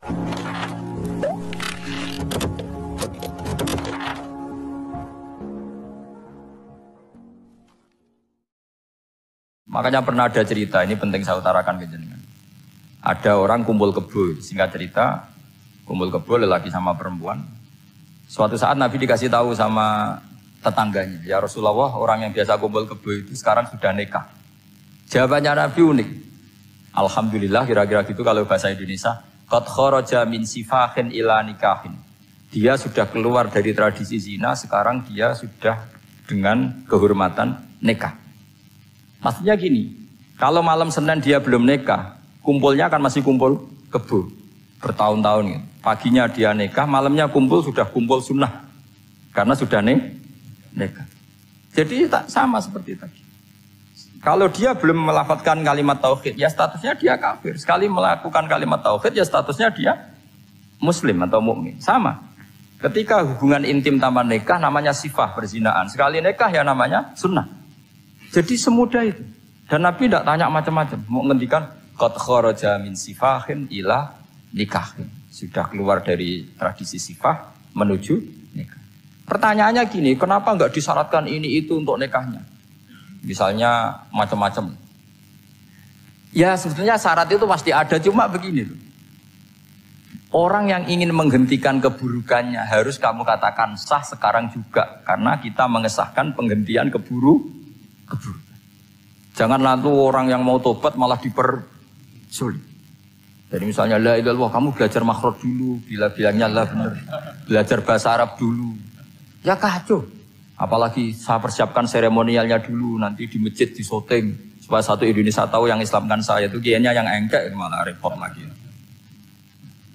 Makanya pernah ada cerita, ini penting saya utarakan ke jenengan. Ada orang kumpul kebo, singkat cerita, kumpul kebo lelaki sama perempuan. Suatu saat Nabi dikasih tahu sama tetangganya, ya Rasulullah, orang yang biasa kumpul kebo itu sekarang sudah nikah. Jawabannya Nabi unik. Alhamdulillah, kira-kira gitu kalau bahasa Indonesia, qad kharaja min sifahin ila nikahin. Dia sudah keluar dari tradisi zina, sekarang dia sudah dengan kehormatan nikah. Maksudnya gini, kalau malam Senin dia belum nikah, kumpulnya kan masih kumpul kebo bertahun-tahun gitu. Paginya dia nikah, malamnya kumpul sudah kumpul sunnah karena sudah nikah. Jadi tak sama seperti tadi. Kalau dia belum melafadzkan kalimat tauhid, ya statusnya dia kafir. Sekali melakukan kalimat tauhid, ya statusnya dia muslim atau mukmin. Sama. Ketika hubungan intim tanpa nikah namanya sifah perzinaan. Sekali nikah ya namanya sunnah. Jadi semudah itu. Dan Nabi tidak tanya macam-macam. Mau ngendikan qad kharaja min sifahin ila nikahin. Sudah keluar dari tradisi sifah menuju nikah. Pertanyaannya gini, kenapa enggak disyaratkan ini itu untuk nikahnya? Misalnya macam-macam. Ya sebetulnya syarat itu pasti ada, cuma begini loh. Orang yang ingin menghentikan keburukannya harus kamu katakan sah sekarang juga. Karena kita mengesahkan penghentian keburukan. Jangan lalu orang yang mau tobat malah dipersulit. Jadi misalnya la ilaha illallah, kamu belajar makhraj dulu, bilangnya la benar. Belajar bahasa Arab dulu. Ya kacau. Apalagi saya persiapkan seremonialnya dulu, nanti di masjid di syuting supaya satu Indonesia tahu yang Islamkan saya itu kiainya yang engkek malah repot lagi.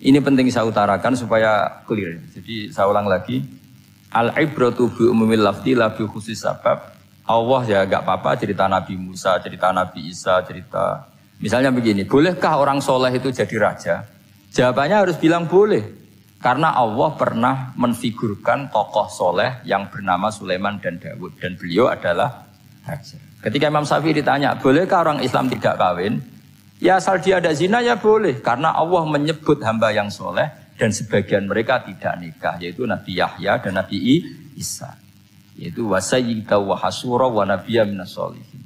Ini penting saya utarakan supaya clear. Jadi saya ulang lagi, al-ibratu bi umumil lafzi la bi khusus sabab. Allah ya gak apa-apa cerita Nabi Musa, cerita Nabi Isa, cerita. Misalnya begini, bolehkah orang soleh itu jadi raja? Jawabannya harus bilang boleh. Karena Allah pernah menfigurkan tokoh soleh yang bernama Sulaiman dan Daud. Dan beliau adalah raja. Ketika Imam Syafi'i ditanya, bolehkah orang Islam tidak kawin? Ya asal dia ada zina ya boleh. Karena Allah menyebut hamba yang soleh dan sebagian mereka tidak nikah. Yaitu Nabi Yahya dan Nabi Isa. Yaitu wasayyida wa hasura wa nabiyya minas sholihin.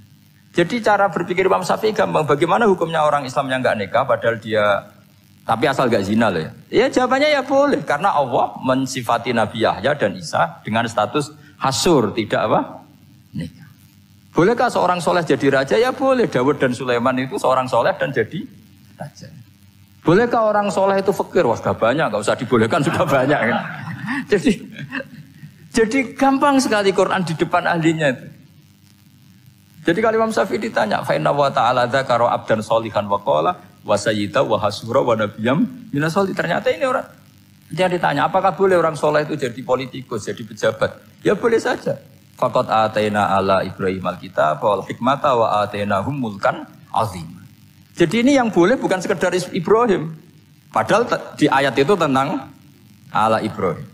Jadi cara berpikir Imam Syafi'i gampang. Bagaimana hukumnya orang Islam yang enggak nikah padahal dia tapi asal enggak zina loh ya. Ya jawabannya ya boleh karena Allah mensifati Nabi Yahya dan Isa dengan status hasur, tidak apa? Nikah. Bolehkah seorang soleh jadi raja? Ya boleh. Daud dan Sulaiman itu seorang soleh dan jadi raja. Bolehkah orang soleh itu fakir? Wah sudah banyak, enggak usah dibolehkan sudah banyak kan. Jadi gampang sekali Quran di depan ahlinya itu. Jadi kalau Imam Syafi'i ditanya, fa inna wa ta'ala dzakara abdan sholihan wa qala wa sayyida wa hasura wa nabiyyam minas sholihin. Ternyata ini orang dia ditanya, apakah boleh orang soleh itu jadi politikus, jadi pejabat? Ya boleh saja. Faqad ataina ala Ibrahim al-kitab wal hikmata wa atainahum mulkan azim. Jadi ini yang boleh bukan sekedar Ibrahim. Padahal di ayat itu tentang ala Ibrahim.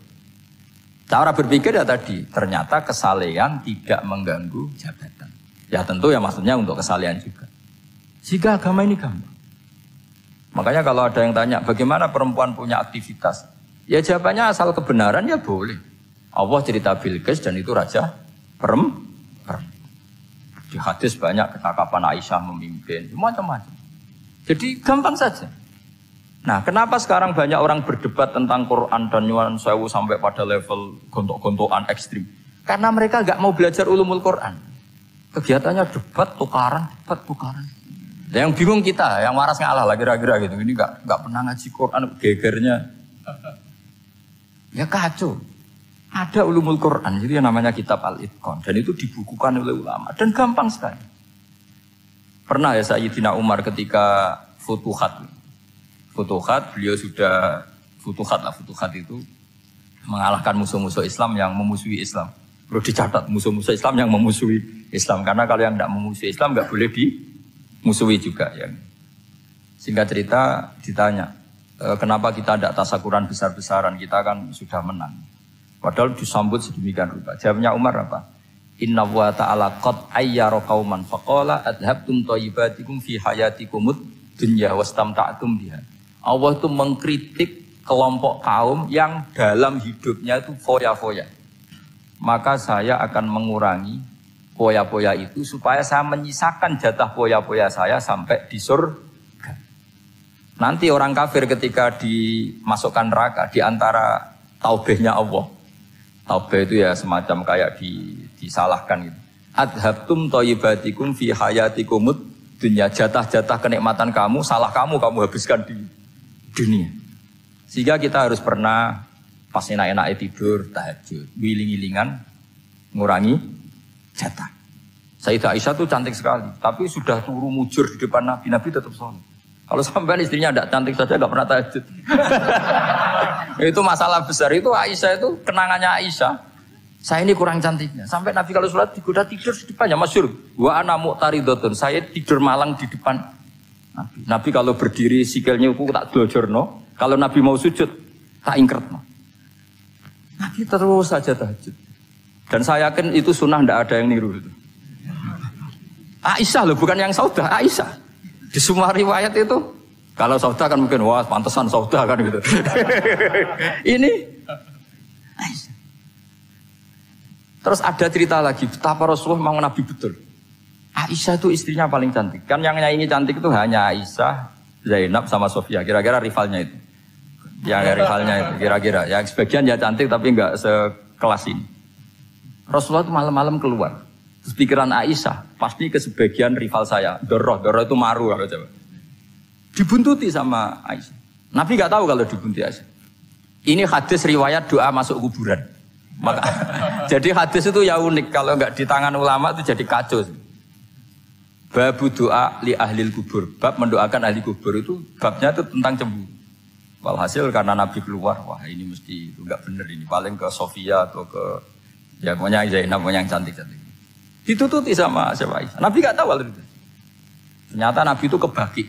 Cara berpikir ya tadi, ternyata kesalehan tidak mengganggu jabatan. Ya tentu ya maksudnya untuk kesalehan juga. Jika agama ini gampang. Makanya kalau ada yang tanya, bagaimana perempuan punya aktivitas? Ya jawabannya asal kebenaran ya boleh. Allah cerita Bilqis dan itu raja perempuan. Di hadis banyak ketakapan Aisyah memimpin, macam-macam. Jadi gampang saja. Nah, kenapa sekarang banyak orang berdebat tentang Quran dan nyuwun sewu sampai pada level gontok-gontokan ekstrim? Karena mereka nggak mau belajar ulumul Quran. Kegiatannya debat, tukaran. Yang bingung kita, yang waras ngalah lah kira-kira gitu. Ini nggak pernah ngaji Quran, gegernya. Ya kacau. Ada ulumul Quran, jadi yang namanya kitab Al-Itqan. Dan itu dibukukan oleh ulama. Dan gampang sekali. Pernah ya Sayyidina Umar ketika Futuhat, beliau sudah Futuhat itu mengalahkan musuh-musuh Islam yang memusuhi Islam. Perlu dicatat musuh-musuh Islam yang memusuhi Islam. Karena kalau yang tidak memusuhi Islam nggak boleh dimusuhi juga. Ya. Singkat cerita ditanya, kenapa kita tidak tasakuran besar-besaran? Kita kan sudah menang. Padahal disambut sedemikian rupa. Jawabnya Umar apa? Inna wa ta'ala qad ayyara qauman faqala adhabtum thayyibatikum fi hayatikumud dunya wastamta'tum biha. Allah itu mengkritik kelompok kaum yang dalam hidupnya itu foya-foya. Maka saya akan mengurangi foya-foya itu supaya saya menyisakan jatah foya-foya saya sampai di surga. Nanti orang kafir ketika dimasukkan neraka di antara taubehnya Allah. Taubeh itu ya semacam kayak disalahkan gitu. Adhabtum thayyibatikum fi hayatikumud dunya, jatah-jatah kenikmatan kamu, salah kamu habiskan di dunia. Sehingga kita harus pernah pas enak-enaknya tidur, tahajud, wiling-wilingan, ngurangi jatah. Sayyidah Aisyah tuh cantik sekali, tapi sudah turu mujur di depan Nabi, Nabi tetap sholat. Kalau sampai istrinya tidak cantik saja, nggak pernah tahajud. Itu masalah besar, itu Aisyah itu kenangannya Aisyah. Saya ini kurang cantiknya. Sampai Nabi kalau sholat digoda tidur di depannya, masyhur. Wa ana mu'taridotun, saya tidur malang di depan Nabi. Nabi kalau berdiri sikilnya aku tak dojorno, kalau Nabi mau sujud tak ingkretno. Nabi terus saja tahajud. Dan saya yakin itu sunnah, tidak ada yang niru itu. Aisyah loh, bukan yang Saudah, Aisyah. Di semua riwayat itu, kalau Saudah kan mungkin wah pantesan Saudah kan gitu. Ini Aisyah. Terus ada cerita lagi, betapa Rasulullah memang Nabi betul. Aisyah itu istrinya paling cantik. Kan yang nyanyi cantik itu hanya Aisyah, Zainab sama Sofia. Kira-kira rivalnya itu. Yang rivalnya itu, kira-kira. Yang sebagian ya cantik tapi enggak sekelas ini. Rasulullah itu malam-malam keluar. Terus pikiran Aisyah, pasti ke sebagian rival saya. Doroh itu maru kalau coba. Dibuntuti sama Aisyah. Nabi enggak tahu kalau dibuntuti Aisyah. Ini hadis riwayat doa masuk kuburan. Maka, jadi hadis itu ya unik, kalau enggak di tangan ulama itu jadi kacau. Babu doa li ahlil kubur, bab mendoakan ahli kubur itu babnya itu tentang cemburu. Walhasil karena Nabi keluar, wah ini mesti itu enggak benar ini, paling ke Sofia atau ke ya pokoknya Zainab yang cantik-cantik. Ditututi sama siapa Aisyah. Nabi enggak tahu itu. Ternyata Nabi itu kebaki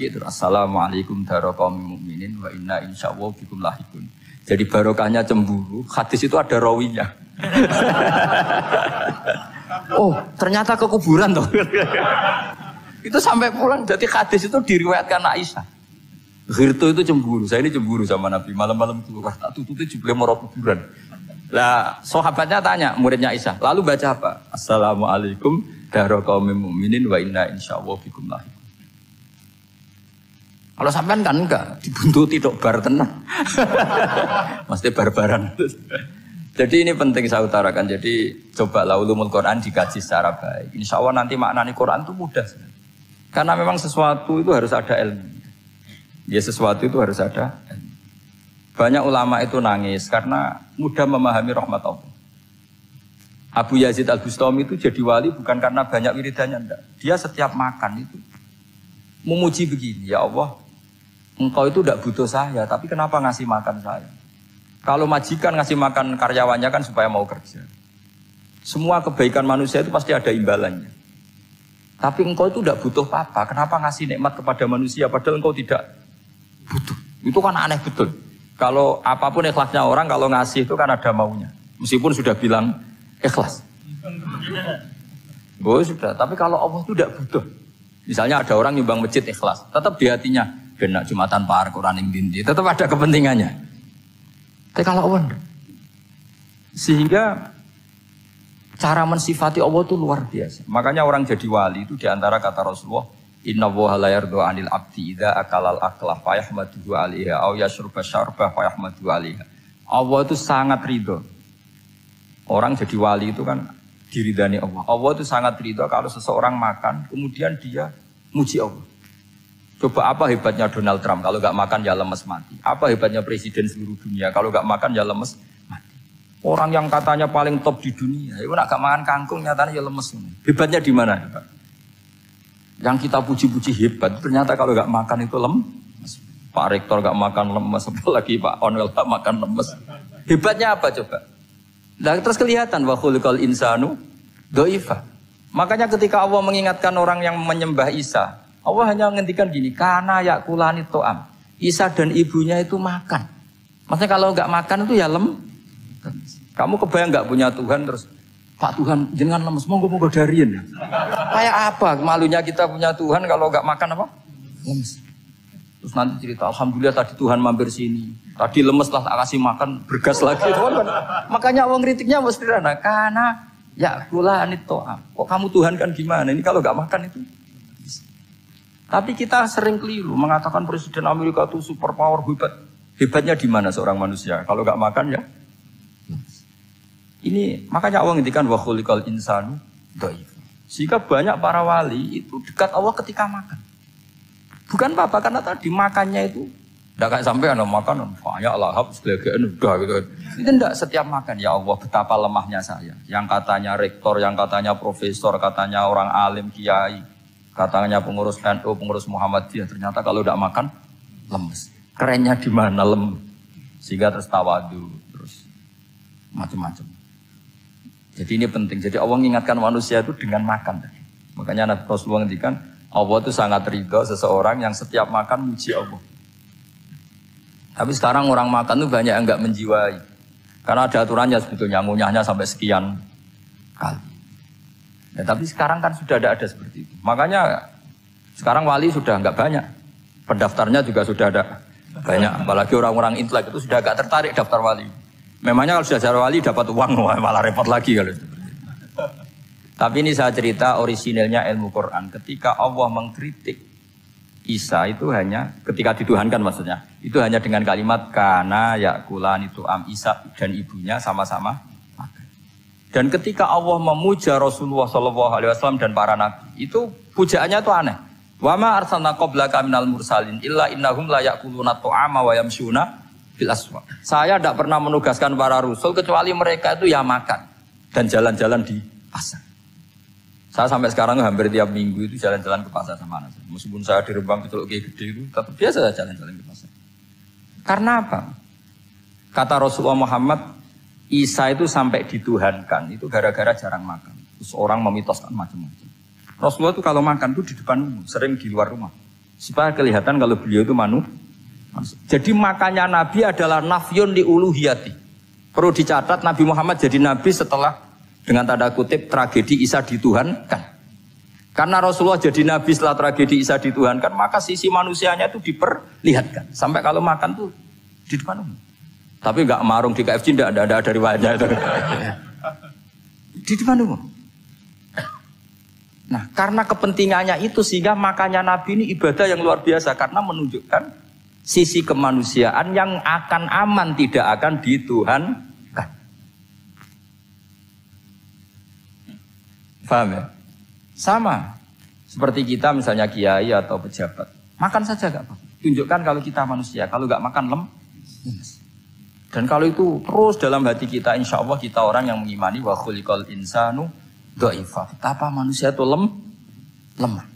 itu assalamualaikum daraqaumil mukminin wa inna insyaallah bikum lahikun. Jadi barokahnya cemburu, hadis itu ada rawinya. Oh, ternyata ke kuburan toh. Itu sampai pulang, jadi hadis itu diriwayatkan Aisyah. Ghirtu itu cemburu, saya ini cemburu sama Nabi. Malam-malam keluar, tak tututi juga mau kuburan. Lah, sahabatnya tanya, muridnya Aisyah, lalu baca apa? Assalamualaikum daraqaumil mukminin wa inna insyaallah bikum lahikun. Kalau sampean kan enggak, dibuntuti tok bar tenang. Mesti barbaran. Jadi ini penting saya utarakan. Jadi cobalah ulumul Quran dikaji secara baik. Insya Allah nanti maknani Quran itu mudah. Karena memang sesuatu itu harus ada ilmu. Ya sesuatu itu harus ada ilmu. Banyak ulama itu nangis karena mudah memahami rahmat Allah. Abu Yazid Al-Bustami itu jadi wali bukan karena banyak wiridannya, enggak. Dia setiap makan itu memuji begini, ya Allah, engkau itu tidak butuh saya, tapi kenapa ngasih makan saya? Kalau majikan ngasih makan karyawannya kan supaya mau kerja. Semua kebaikan manusia itu pasti ada imbalannya. Tapi engkau itu tidak butuh apa-apa, kenapa ngasih nikmat kepada manusia padahal engkau tidak butuh? Itu kan aneh betul. Kalau apapun ikhlasnya orang, kalau ngasih itu kan ada maunya. Meskipun sudah bilang ikhlas. Oh sudah, tapi kalau Allah itu tidak butuh. Misalnya ada orang nyumbang masjid ikhlas, tetap di hatinya, benak Jumatan Par, Quran yang dinti, tetap ada kepentingannya. Tapi kalau Allah, sehingga cara mensifati Allah itu luar biasa. Makanya orang jadi wali itu diantara kata Rasulullah, Inna woha la yardu anil abdi idha akalal aklah fayahmaduhu alaiha au yashrubah syarbah fayahmaduhu alaiha. Allah itu sangat ridho. Orang jadi wali itu kan diridani Allah. Allah itu sangat ridho kalau seseorang makan, kemudian dia muji Allah. Coba apa hebatnya Donald Trump kalau gak makan ya lemes mati. Apa hebatnya presiden seluruh dunia kalau gak makan ya lemes mati. Orang yang katanya paling top di dunia, itu nak gak makan kangkung nyatanya ya lemes. Hebatnya di mana? Yang kita puji-puji hebat, ternyata kalau gak makan itu lemes. Pak Rektor gak makan lemes, apalagi Pak Onwel gak makan lemes. Hebatnya apa coba? Nah, terus kelihatan wa khuliqal insanu dhaifah. Makanya ketika Allah mengingatkan orang yang menyembah Isa, Allah hanya menghentikan gini, karena yakulani to'am. Isa dan ibunya itu makan. Maksudnya kalau nggak makan itu ya Kamu kebayang nggak punya Tuhan terus, Pak Tuhan jangan lemes, monggo dariin. Kayak apa malunya kita punya Tuhan kalau nggak makan apa? Lemes. Terus nanti cerita, alhamdulillah tadi Tuhan mampir sini. Tadi lemes lah tak kasih makan, bergas lagi. Makanya Allah kritiknya mesti sederhana. Karena ya kula anitoam. Kok kamu Tuhan kan gimana? Ini kalau nggak makan itu. Tapi kita sering keliru mengatakan Presiden Amerika itu superpower hebat. Hebatnya di mana seorang manusia? Kalau nggak makan ya. Ini makanya Allah ngendikan wa khuliqal insanu dhaif. Sehingga banyak para wali itu dekat Allah ketika makan. Bukan apa-apa, karena tadi makannya itu tidak kayak sampai ada makan banyak lahap segala-galanya udah gitu. Itu tidak setiap makan, ya Allah betapa lemahnya saya. Yang katanya rektor, yang katanya profesor, katanya orang alim, kiai, katanya pengurus NU, pengurus Muhammadiyah, ternyata kalau tidak makan lemes. Kerennya di mana lemes? Sehingga terus tawadu, terus macam-macam. Jadi ini penting. Jadi Allah mengingatkan manusia itu dengan makan. Makanya Nabi Rasulullah ngendikan Allah itu sangat ridho seseorang yang setiap makan muji Allah. Tapi sekarang orang makan itu banyak yang enggak menjiwai. Karena ada aturannya sebetulnya, ngunyahnya sampai sekian kali. Ya, tapi sekarang kan sudah ada seperti itu. Makanya sekarang wali sudah enggak banyak. Pendaftarnya juga sudah ada banyak. Apalagi orang-orang intelek itu sudah enggak tertarik daftar wali. Memangnya kalau sudah jadi wali dapat uang, malah repot lagi kalau itu. Tapi ini saya cerita orisinilnya ilmu Quran. Ketika Allah mengkritik Isa itu hanya, ketika dituhankan maksudnya, itu hanya dengan kalimat kana yakulan itu Isa dan ibunya sama-sama makan. Dan ketika Allah memuja Rasulullah SAW dan para nabi, itu pujaannya itu aneh. Wa ma arsalna qablaka minal mursalin illa innahum la yakuluna ta'ama wa yamshuna fil aswaq. Saya tidak pernah menugaskan para rasul kecuali mereka itu ya makan dan jalan-jalan di pasar. Saya sampai sekarang hampir tiap minggu itu jalan-jalan ke pasar sama anak saya. Meskipun saya di Rembang Teluk Gede itu, tetap biasa saya jalan-jalan ke pasar. Karena apa? Kata Rasulullah Muhammad, Isa itu sampai dituhankan, itu gara-gara jarang makan. Terus orang memitoskan macam-macam. Rasulullah itu kalau makan itu di depan umum, sering di luar rumah. Supaya kelihatan kalau beliau itu manusia. Jadi makannya Nabi adalah nafyun li uluhiyati. Perlu dicatat Nabi Muhammad jadi Nabi setelah dengan tanda kutip tragedi Isa dituhankan. Karena Rasulullah jadi Nabi setelah tragedi Isa dituhankan, maka sisi manusianya itu diperlihatkan. Sampai kalau makan tuh di depan umum. Tapi enggak marung di KFC, enggak ada dari wajah itu. Di depan umum. Nah, karena kepentingannya itu sehingga makannya Nabi ini ibadah yang luar biasa karena menunjukkan sisi kemanusiaan yang akan aman, tidak akan dituhankan. Paham ya? Sama. Seperti kita misalnya kiai atau pejabat. Makan saja gak apa-apa. Tunjukkan kalau kita manusia. Kalau gak makan lemes. Dan kalau itu terus dalam hati kita, insya Allah kita orang yang mengimani wa khuliqal insanu dhaifa. Betapa manusia itu lemah.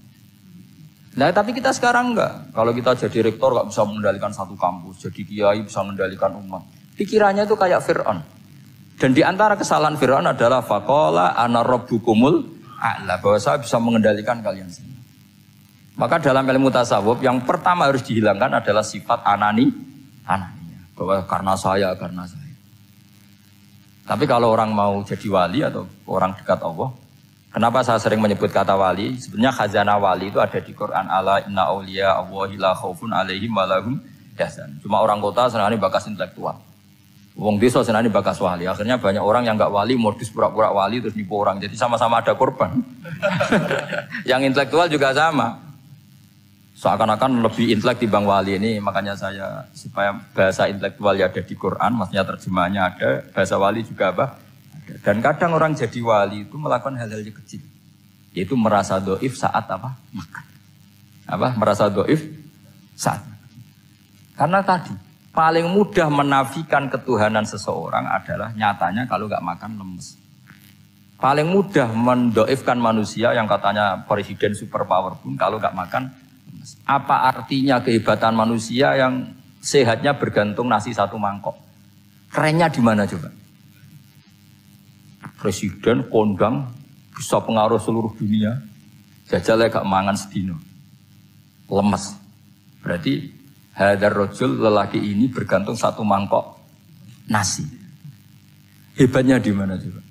Nah tapi kita sekarang enggak. Kalau kita jadi rektor gak bisa mengendalikan satu kampus. Jadi kiai bisa mengendalikan umat. Pikirannya itu kayak Fir'aun. Dan di antara kesalahan Fir'aun adalah faqala ana rabbukumul a'la, bahwa saya bisa mengendalikan kalian semua. Maka dalam ilmu tasawuf yang pertama harus dihilangkan adalah sifat anania, bahwa karena saya. Tapi kalau orang mau jadi wali atau orang dekat Allah, kenapa saya sering menyebut kata wali? Sebenarnya khazanah wali itu ada di Quran, ala inna awliya Allahi la khaufun alaihim wa lahum yahzanun. Cuma orang kota senangnya bakas intelektual. Wong desa senani bakas wali. Akhirnya banyak orang yang enggak wali modus pura-pura wali terus nipu orang. Jadi sama-sama ada korban. Yang intelektual juga sama. Seakan-akan lebih intelek dibanding wali ini. Makanya saya supaya bahasa intelektual ya ada di Quran, maksudnya terjemahannya ada, bahasa wali juga apa? Ada. Dan kadang orang jadi wali itu melakukan hal-hal yang kecil. Yaitu merasa doif saat apa? Makan. Merasa doif saat makan. Karena tadi paling mudah menafikan ketuhanan seseorang adalah nyatanya kalau nggak makan lemes. Paling mudah mendoifkan manusia yang katanya presiden superpower pun kalau nggak makan lemes. Apa artinya kehebatan manusia yang sehatnya bergantung nasi satu mangkok? Kerennya di mana coba? Presiden kondang bisa pengaruh seluruh dunia. Jajalnya gak mangan sedino. Lemes. Berarti hadar rojul lelaki ini bergantung satu mangkok nasi. Hebatnya di mana juga?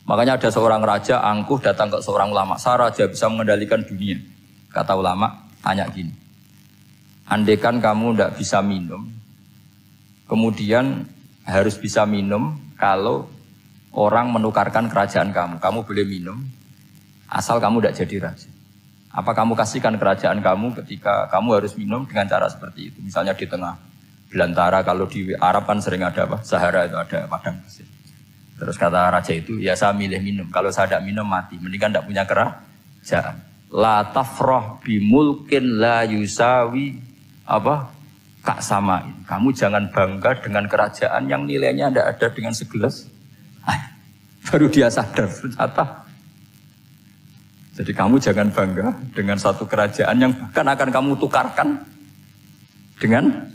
Makanya ada seorang raja angkuh datang ke seorang ulama. Saya raja bisa mengendalikan dunia. Kata ulama, tanya gini. Andaikan kamu tidak bisa minum, kemudian harus bisa minum kalau orang menukarkan kerajaan kamu. Kamu boleh minum, asal kamu tidak jadi raja. Apa kamu kasihkan kerajaan kamu ketika kamu harus minum dengan cara seperti itu? Misalnya di tengah belantara, kalau di Arab kan sering ada apa? Sahara itu ada padang pasir. Terus kata raja itu, ya saya milih minum. Kalau saya tidak minum mati. Mendingan tidak punya kerajaan. La tafrah bimulkin la yusawi apa? Kak samain. Kamu jangan bangga dengan kerajaan yang nilainya tidak ada dengan segelas. Baru dia sadar ternyata. Jadi kamu jangan bangga dengan satu kerajaan yang bahkan akan kamu tukarkan dengan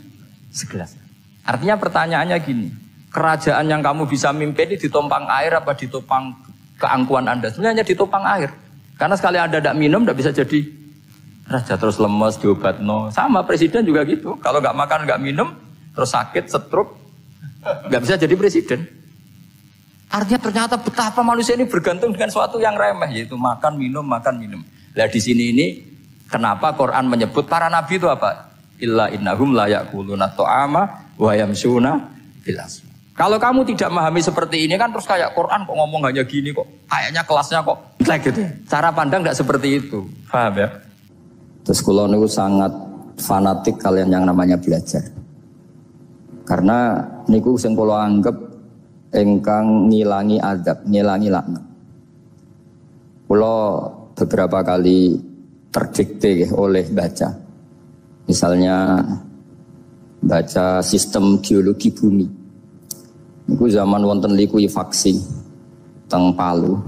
segelas. Artinya pertanyaannya gini, kerajaan yang kamu bisa mimpin ini ditompang air apa ditopang keangkuhan Anda? Sebenarnya ditopang air. Karena sekali Anda tidak minum, tidak bisa jadi raja. Terus lemes, diobat, no. Sama presiden juga gitu. Kalau nggak makan, nggak minum, terus sakit, stroke, nggak bisa jadi presiden. Artinya ternyata betapa manusia ini bergantung dengan sesuatu yang remeh, yaitu makan, minum, makan, minum. Nah di sini ini, kenapa Quran menyebut para nabi itu apa? Illa innahum la ya'kuluna ta'ama wa yamshuna bil aswaq. Kalau kamu tidak memahami seperti ini kan terus kayak Quran kok ngomong hanya gini kok. Kayaknya kelasnya kok like gitu. Cara pandang tidak seperti itu. Paham ya? Terus kula niku sangat fanatik kalian yang namanya belajar. Karena niku sing kula anggap engkang ngilangi adab, ngilangi laknat. Kula beberapa kali terdikte oleh baca. Misalnya baca sistem geologi bumi. Itu zaman wonten likuifaksi teng Palu.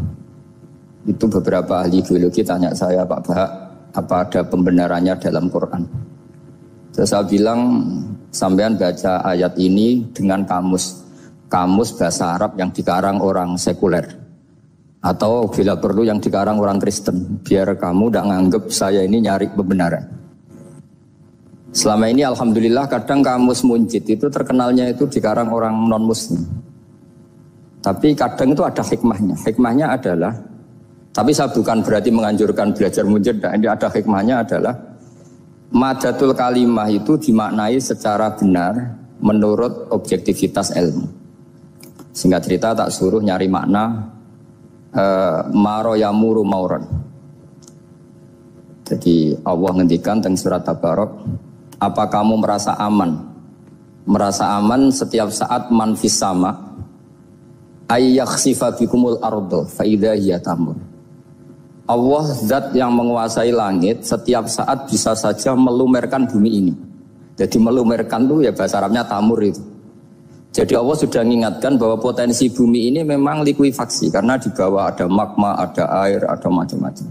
Itu beberapa ahli geologi tanya saya, Pak Bahak, apa ada pembenarannya dalam Quran? Terus saya bilang, sampean baca ayat ini dengan kamus bahasa Arab yang dikarang orang sekuler. Atau bila perlu yang dikarang orang Kristen. Biar kamu tidak nganggep saya ini nyari pembenaran. Selama ini alhamdulillah kadang kamus Munjid itu terkenalnya itu dikarang orang non-muslim. Tapi kadang itu ada hikmahnya. Hikmahnya adalah, tapi saya bukan berarti menganjurkan belajar Munjid. Ini ada hikmahnya adalah, madatul kalimah itu dimaknai secara benar menurut objektivitas ilmu. Singkat cerita tak suruh nyari makna maro yamuru mauron. Jadi Allah ngendikan teng surat Tabarok, apa kamu merasa aman? Merasa aman setiap saat man fis sama ayyakhsifa bikumul ardo fa idza hiya tamur. Allah zat yang menguasai langit setiap saat bisa saja melumerkan bumi ini. Jadi melumerkan itu ya bahasa Arabnya tamur itu. Jadi Allah sudah mengingatkan bahwa potensi bumi ini memang likuifaksi karena di bawah ada magma, ada air, ada macam-macam.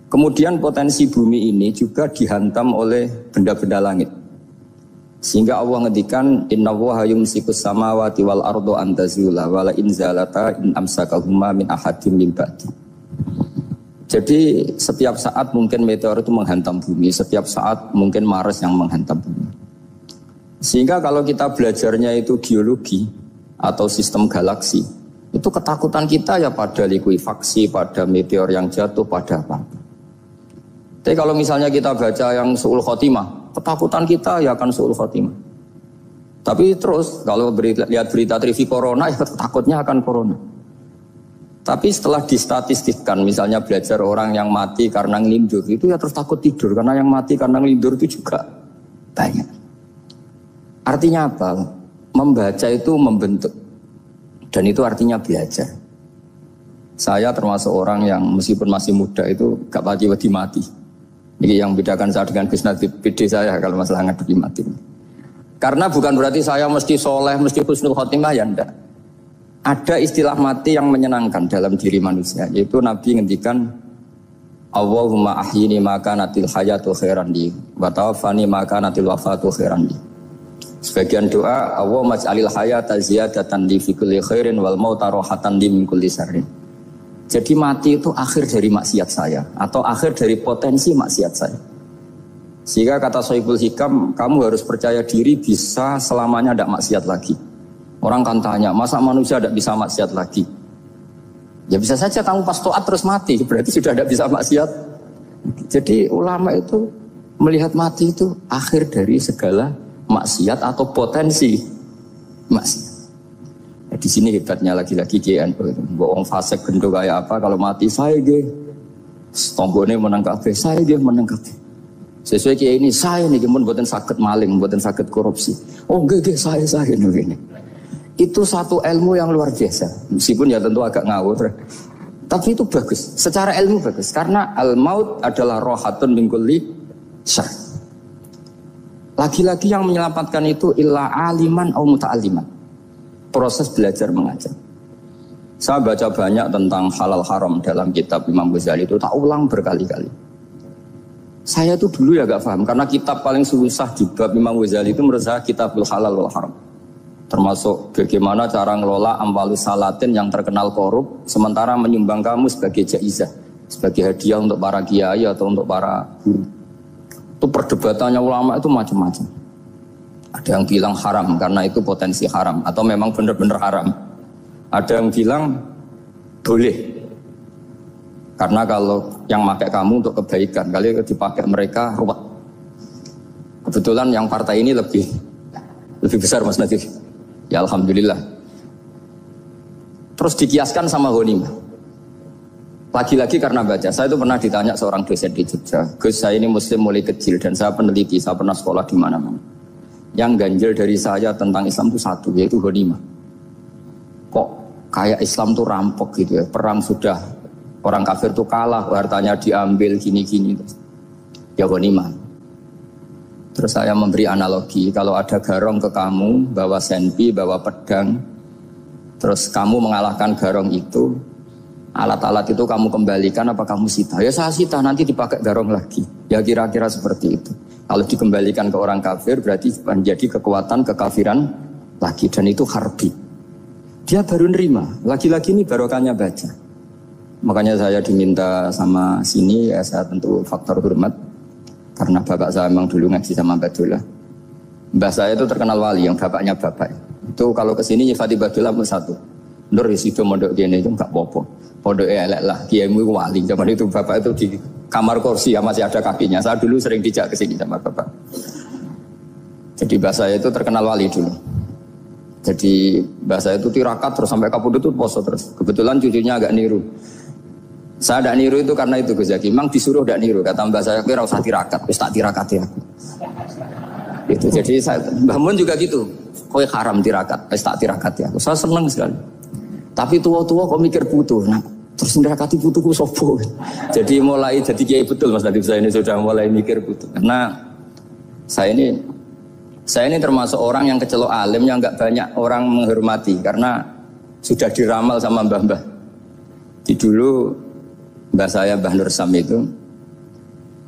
Kemudian potensi bumi ini juga dihantam oleh benda-benda langit. Sehingga Allah ngendikan innallaha yumsikus samawati wal ardo an tazula wala in zalata in amsakahuma min ahadim min ba'di. Jadi setiap saat mungkin meteor itu menghantam bumi, setiap saat mungkin Mars yang menghantam bumi. Sehingga kalau kita belajarnya itu geologi atau sistem galaksi, itu ketakutan kita ya pada likuifaksi, pada meteor yang jatuh, pada apa. Tapi kalau misalnya kita baca yang su'ul khotimah, ketakutan kita ya akan su'ul khotimah. Tapi terus kalau lihat berita TV corona, ya takutnya akan corona. Tapi setelah distatistikkan, misalnya belajar orang yang mati karena ngelindur, itu ya terus takut tidur, karena yang mati karena ngelindur itu juga banyak. Artinya apa? Membaca itu membentuk. Dan itu artinya belajar. Saya termasuk orang yang meskipun masih muda itu gak pati-pati mati. Ini yang membedakan saya dengan Gus Nadir PD saya kalau masalah ngadepi mati. Karena bukan berarti saya mesti soleh, mesti husnul khotimah, ya enggak. Ada istilah mati yang menyenangkan dalam diri manusia, yaitu Nabi ngendikan Allahumma ahyini maka natil hayatu khairan li wa tawaffani maka natil wafatu khairan li. Sebagian doa Allahumma ij'alil hayata ziyadatan li fi kulli khairin wal mauta rahatan li min kulli syarrin. Jadi mati itu akhir dari maksiat saya atau akhir dari potensi maksiat saya. Sehingga kata Sohibul Hikam, kamu harus percaya diri bisa selamanya tidak maksiat lagi. Orang kan tanya, masa manusia tidak bisa maksiat lagi? Ya bisa saja kamu pas taat terus mati, berarti sudah tidak bisa maksiat. Jadi ulama itu Melihat mati itu akhir dari segala maksiat atau potensi maksiat. Di sini hebatnya lagi-lagi GNU itu. Bohong fasik gendong kayak apa kalau mati saya ge. Tombone menang kabeh, saya ge menang kabeh. Sesuai kiai ini saya nih pun buatan sakit maling, buatan sakit korupsi. Oh nggih saya ini. Itu satu ilmu yang luar biasa. Meskipun ya tentu agak ngawur. Tapi itu bagus. Secara ilmu bagus karena al-maut adalah rohatun min kulli syarr. Lagi-lagi yang menyelamatkan itu illa aliman au muta'alliman. Proses belajar mengajar. Saya baca banyak tentang halal haram dalam kitab Imam Ghazali itu, tak ulang berkali-kali. Saya tuh dulu ya gak paham karena kitab paling susah di bab Imam Ghazali itu menurut saya kitabul halal wal haram. Termasuk bagaimana cara ngelola amwalus salatin yang terkenal korup sementara menyumbang kamu sebagai jaizah, sebagai hadiah untuk para kiai atau untuk para guru. Itu perdebatannya ulama itu macam-macam. Ada yang bilang haram karena itu potensi haram atau memang benar-benar haram. Ada yang bilang boleh karena kalau yang pakai kamu untuk kebaikan, kali dipakai mereka ruwet. Kebetulan yang partai ini lebih besar Mas Nadif. Ya alhamdulillah. Terus dikiaskan sama ghanimah. Lagi-lagi karena baca, saya itu pernah ditanya seorang dosen di Jogja. Gus, saya ini muslim mulai kecil dan saya peneliti, saya pernah sekolah di mana-mana. Yang ganjil dari saya tentang Islam itu satu, yaitu ghanimah. Kok kayak Islam tuh rampok gitu ya, perang sudah orang kafir tuh kalah, hartanya diambil gini-gini. Ya ghanimah. Terus saya memberi analogi, kalau ada garong ke kamu, bawa senpi, bawa pedang, terus kamu mengalahkan garong itu, alat-alat itu kamu kembalikan apa kamu sita? Ya saya sita, nanti dipakai garong lagi. Ya kira-kira seperti itu. Kalau dikembalikan ke orang kafir berarti menjadi kekuatan kekafiran lagi. Dan itu harbi. Dia baru nerima. Lagi-lagi ini barokahnya baca. Makanya saya diminta sama sini, ya saya tentu faktor hormat. Karena bapak saya memang dulu ngaji sama Badullah. Mbah saya itu terkenal wali, yang bapaknya bapak. Itu kalau kesini nyifati Badullah pun satu. Nur itu mondok gini itu enggak apa-apa. Pondok elek lah, kiaimu wali. Zaman itu bapak itu di kamar kursi ya masih ada kakinya. Saya dulu sering dijak ke sini sama bapak. Jadi mbah saya itu terkenal wali dulu. Jadi mbah saya itu tirakat terus sampai kapundhut itu poso terus. Kebetulan cucunya agak niru. Saya tidak niru itu karena itu Gus Zaki. Memang disuruh tidak niru. Kata mbah saya, kira usah tirakat, wis tak tirakati aku. Itu jadi saya, Mbah Mun juga gitu. Kowe haram tirakat, wis tak tirakati aku. Saya senang sekali. Tapi tua-tua kok mikir butuh. Nah, terus nirakati butuhku sopo. Jadi mulai jadi kiai betul Mas Nadif, saya ini sudah mulai mikir butuh. Karena saya ini termasuk orang yang kecelok alim yang enggak banyak orang menghormati karena sudah diramal sama mbah-mbah. Di dulu mbah saya Mbah Nur Sam itu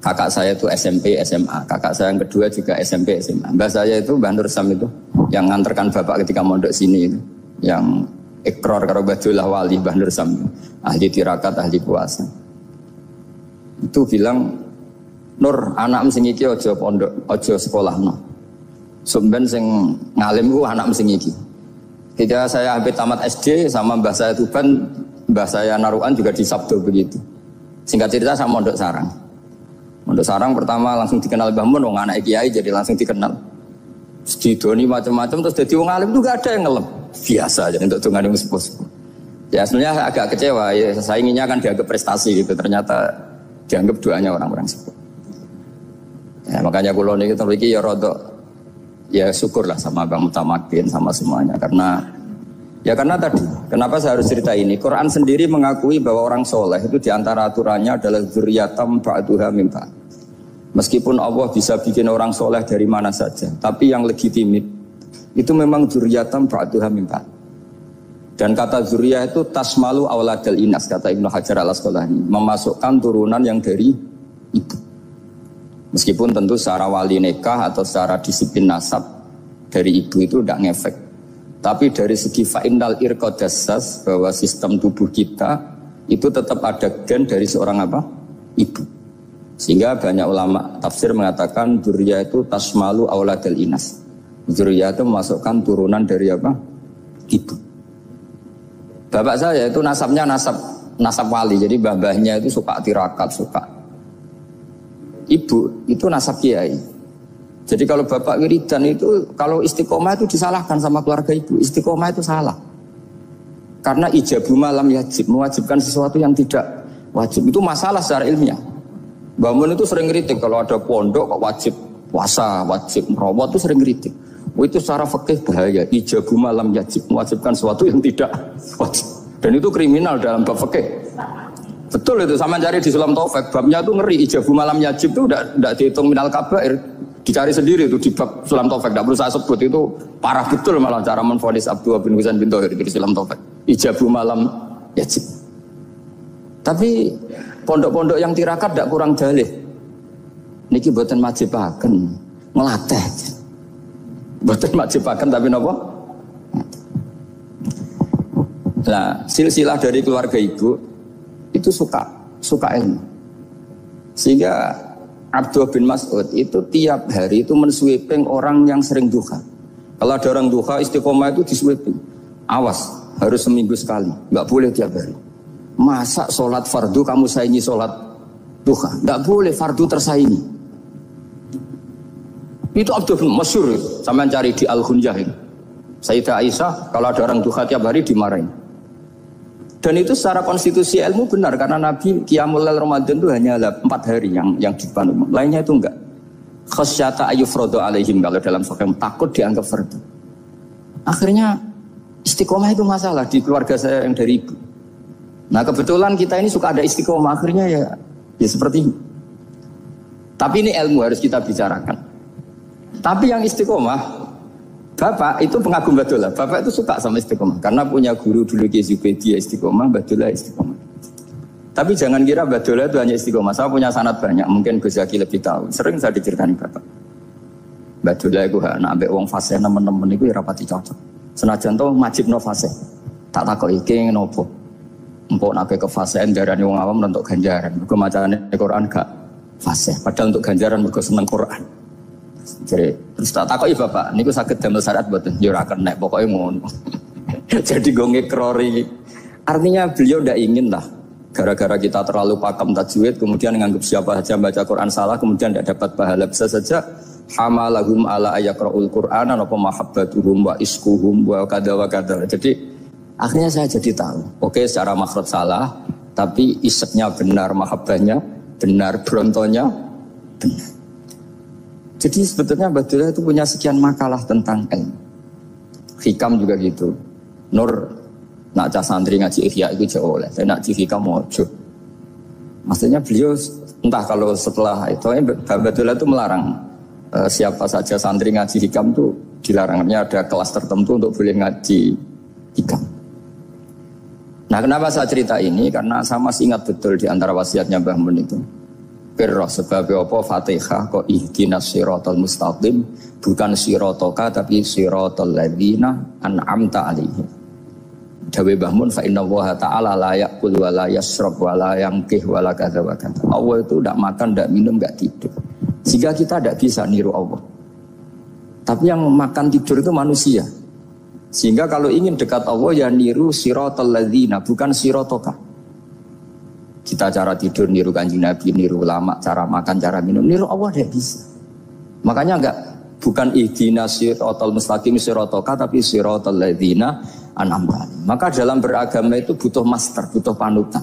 kakak saya itu SMP SMA, kakak saya yang kedua juga SMP SMA. Mbah saya itu Mbah Nur Sam itu yang nganterkan bapak ketika mondok sini itu, yang ikrar karo Badullah wali Mbah Nur Sam, ahli tirakat, ahli puasa. Itu bilang, Nur, anak sing iki aja pondok, aja sekolahno. Sumben sing ngalim ku anak sing iki. Ketika saya habis tamat SD sama mbah saya Tuban, mbah saya Naruan juga di Sabdo begitu. Singkat cerita sama Mondok Sarang. Mondok Sarang pertama langsung dikenal Mbah Mun, wong anak kiai jadi langsung dikenal. Didoni macam-macam terus jadi wong alim itu gak ada yang ngelem. Biasa aja untuk dengan yang sepuh-sepuh. Ya sebenarnya saya agak kecewa, ya, saya inginnya kan dianggap prestasi gitu, ternyata dianggap doanya orang-orang sepuh. Ya, makanya kulo niki teriki ya rodok ya syukurlah sama Bang Mutamakin sama semuanya karena tadi kenapa saya harus cerita ini? Quran sendiri mengakui bahwa orang soleh itu diantara aturannya adalah dzurriyyatam ba'duha min ba'd. Meskipun Allah bisa bikin orang soleh dari mana saja, tapi yang legitimit itu memang dzurriyyatam ba'duha min ba'd. Dan kata dzurriyyah itu tasmalu auladal inas, kata Ibnu Hajar al-Asqalani, memasukkan turunan yang dari ibu. Meskipun tentu secara wali nikah atau secara disiplin nasab dari ibu itu tidak ngefek. Tapi dari segi fa'innal irqadassas, bahwa sistem tubuh kita itu tetap ada gen dari seorang apa? Ibu. Sehingga banyak ulama tafsir mengatakan dzurriyyah itu tasmalu auladal inas. Dzurriyyah itu memasukkan turunan dari apa? Ibu. Bapak saya itu nasabnya nasab wali, jadi babahnya itu suka tirakat, suka ibu itu nasab kiai. Jadi kalau bapak wiridan itu, kalau istiqomah itu disalahkan sama keluarga ibu. Istiqomah itu salah. Karena ijabu malam yajib, mewajibkan sesuatu yang tidak wajib. Itu masalah secara ilmiah. Mbak Mun itu sering kritik kalau ada pondok kok wajib puasa, wajib merawat itu sering kritik. Oh, itu secara fikih bahaya. Ijabu malam yajib, mewajibkan sesuatu yang tidak wajib. Dan itu kriminal dalam bab fikih. Betul itu, sama cari di Sulam Taufik. Babnya itu ngeri, ijabu malam yajib itu tidak dihitung minal kabair. Dicari sendiri itu di bab Sulam Taufik. Tidak perlu saya sebut, itu parah betul malah cara menvonis Abdullah bin Husain bin Thohir di Sulam Taufik. Ijabu malam yajib. Tapi pondok-pondok yang tirakat tidak kurang dalih. Niki boten majibaken, ngelatih. Boten majibaken tapi napa? Nah, silsilah dari keluarga ibu itu suka ilmu. Sehingga Abdullah bin Mas'ud itu tiap hari itu mensweeping orang yang sering duha. Kalau ada orang duha istiqomah itu disweeping. Awas, harus seminggu sekali, nggak boleh tiap hari. Masa sholat fardu kamu saingi sholat duha? Nggak boleh, fardu tersaingi. Itu Abdullah bin Masyur, sama cari di Al-Hunjah itu. Sayyidah Aisyah kalau ada orang duha tiap hari dimarahin. Dan itu secara konstitusi ilmu benar karena Nabi Qiyamul Lail Ramadan itu hanya 4 hari yang dipandu. Lainnya itu enggak. Khasyata ayyufradu alaihim, kalau dalam sahih takut dianggap fardu. Akhirnya istiqomah itu masalah di keluarga saya yang dari ibu. Nah kebetulan kita ini suka ada istiqomah, akhirnya ya seperti ini. Tapi ini ilmu harus kita bicarakan. Tapi yang istiqomah, Bapak itu pengagum Badullah. Bapak itu suka sama istiqomah karena punya guru dulu Ki Zubaidi istiqomah, Badullah istiqomah. Tapi jangan kira Badullah itu hanya istiqomah. Saya punya sanad banyak, mungkin Gus Zaki lebih tahu. Sering saya diceritakan Bapak. Badullah itu nak ambek wong fasih nemen-nemen iku ya rapati cocok. Senajan to majibno fasih. Tak takoki iki ngopo. Empuk nak ke fasihan darane wong awam untuk ganjaran. Mergo macane Quran gak fasih. Padahal untuk ganjaran mergo seneng Quran. Jadi terus tak takoki Bapak, niku saged damel syarat mboten? Ya ora kena, pokoke ngono. Jadi go ngekrori. Artinya beliau ndak ingin lah gara-gara kita terlalu pakem tajwid kemudian nganggap siapa saja baca Quran salah kemudian tidak dapat pahala. Bisa saja hamalahum ala ayaqraul Qur'ana apa mahabbatuhum wa iskuhum wa kadza wa kadza. Jadi akhirnya saya jadi tahu. Oke, secara makhraj salah, tapi iseknya benar, mahabbahnya benar, brontonya benar. Jadi sebetulnya Badullah itu punya sekian makalah tentang ilmu. Hikam juga gitu. Nur nak cah santri ngaji ihya itu jauh oleh. Saya nak ngaji hikam mojo. Maksudnya beliau entah kalau setelah itu Badullah itu melarang siapa saja santri ngaji hikam itu dilarangnya ada kelas tertentu untuk boleh ngaji hikam. Nah kenapa saya cerita ini? Karena saya masih ingat betul di antara wasiatnya Mbah Mun itu. Firroh sebab apa Fatihah kok ihdinas siratal mustaqim, bukan siratoka tapi siratal ladzina an'amta alaihim. Dawe Mbah Mun fa inna Allaha ta'ala la ya'kul wa la yashrab wa la yamkih wa la kadza wa kadza. Allah itu tidak makan, tidak minum, tidak tidur. Sehingga kita tidak bisa niru Allah. Tapi yang makan tidur itu manusia. Sehingga kalau ingin dekat Allah ya niru siratal ladzina, bukan siratoka. Kita cara tidur niru Kanjeng Nabi, niru ulama, cara makan, cara minum, niru Allah tidak bisa. Makanya bukan ihdinas siratal mustaqim siratoka tapi siratal ladzina an'amta. Maka dalam beragama itu butuh master, butuh panutan.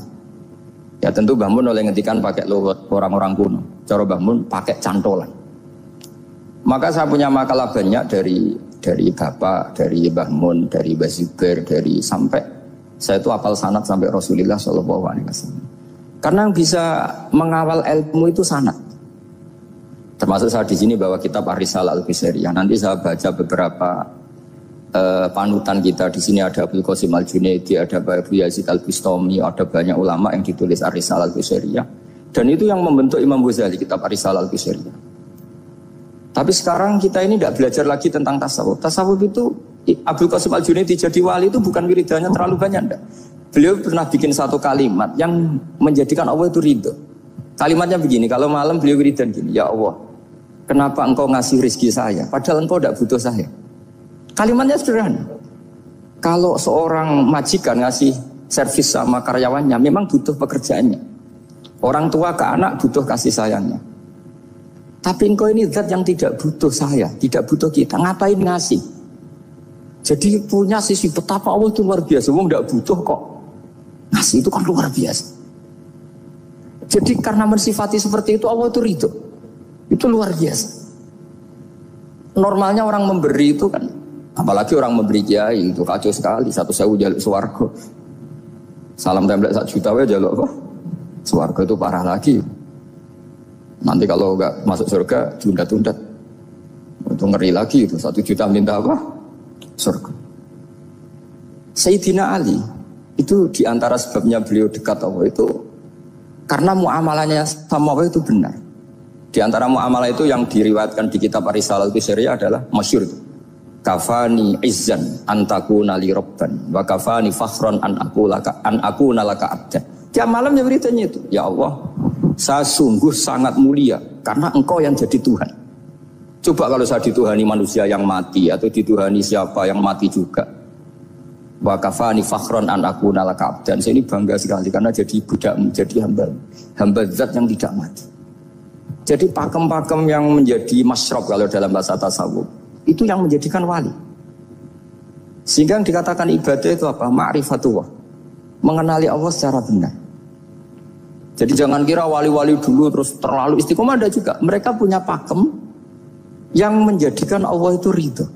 Ya tentu Mbah Mun oleh ngendikan pakai luhut orang-orang kuno. Cara Mbah Mun pakai cantolan. Maka saya punya makalah banyak dari Bapak, dari Mbah Mun, dari Mbah Zubair, dari sampai saya itu hafal sanad sampai Rasulullah SAW. Karena yang bisa mengawal ilmu itu sanad. Termasuk saya di sini bawa kitab Ar-Risalah Al-Qusairiyah. Nanti saya baca beberapa panutan kita. Di sini ada Abdul Qasim Al-Junaidi, ada Abu Yazid Al-Bistami, ada banyak ulama yang ditulis Ar-Risalah Al-Qusairiyah. Dan itu yang membentuk Imam Ghazali, kitab Ar-Risalah Al-Qusairiyah. Tapi sekarang kita ini tidak belajar lagi tentang tasawuf. Tasawuf itu Abdul Qasim Al-Junaidi jadi wali itu bukan wiridannya terlalu banyak, enggak. Beliau pernah bikin satu kalimat yang menjadikan Allah itu ridho. Kalimatnya begini, kalau malam beliau wiridan gini, ya Allah, kenapa engkau ngasih rezeki saya, padahal engkau tidak butuh saya. Kalimatnya sederhana. Kalau seorang majikan ngasih servis sama karyawannya, memang butuh pekerjaannya. Orang tua ke anak butuh kasih sayangnya. Tapi engkau ini zat yang tidak butuh saya, tidak butuh kita. Ngapain ngasih? Jadi punya sisi betapa Allah itu luar biasa. Wong tidak butuh kok. Ngasih itu kan luar biasa. Jadi karena mensifati seperti itu Allah itu ridho. Itu luar biasa. Normalnya orang memberi itu kan, apalagi orang memberi kiai itu kacau sekali. 1.000 jaluk swarga. Salam template 1 juta wae jaluk apa? Swarga itu parah lagi. Nanti kalau enggak masuk surga tunda-tunda. Itu ngeri lagi itu 1 juta minta apa? Surga. Sayyidina Ali itu diantara sebabnya beliau dekat Allah itu karena muamalahnya sama Allah itu benar. Di antara muamalah itu yang diriwayatkan di kitab Ar-Risalah itu Syariah adalah masyhur itu. Kafani izzan antakuna li rabban wa kafani fakhran an akuna laka abdan. Tiap malam dia beritanya itu, ya Allah, saya sungguh sangat mulia karena engkau yang jadi Tuhan. Coba kalau saya dituhani manusia yang mati atau dituhani siapa yang mati juga. Wa kafani fakhran an akuna laka abdan. Saya ini bangga sekali karena jadi budakmu, jadi hamba zat yang tidak mati. Jadi pakem-pakem yang menjadi masyrab kalau dalam bahasa tasawuf itu yang menjadikan wali. Sehingga yang dikatakan ibadah itu apa? Ma'rifatullah. Mengenali Allah secara benar. Jadi jangan kira wali-wali dulu terus terlalu istiqomah, ada juga. Mereka punya pakem yang menjadikan Allah itu ridho.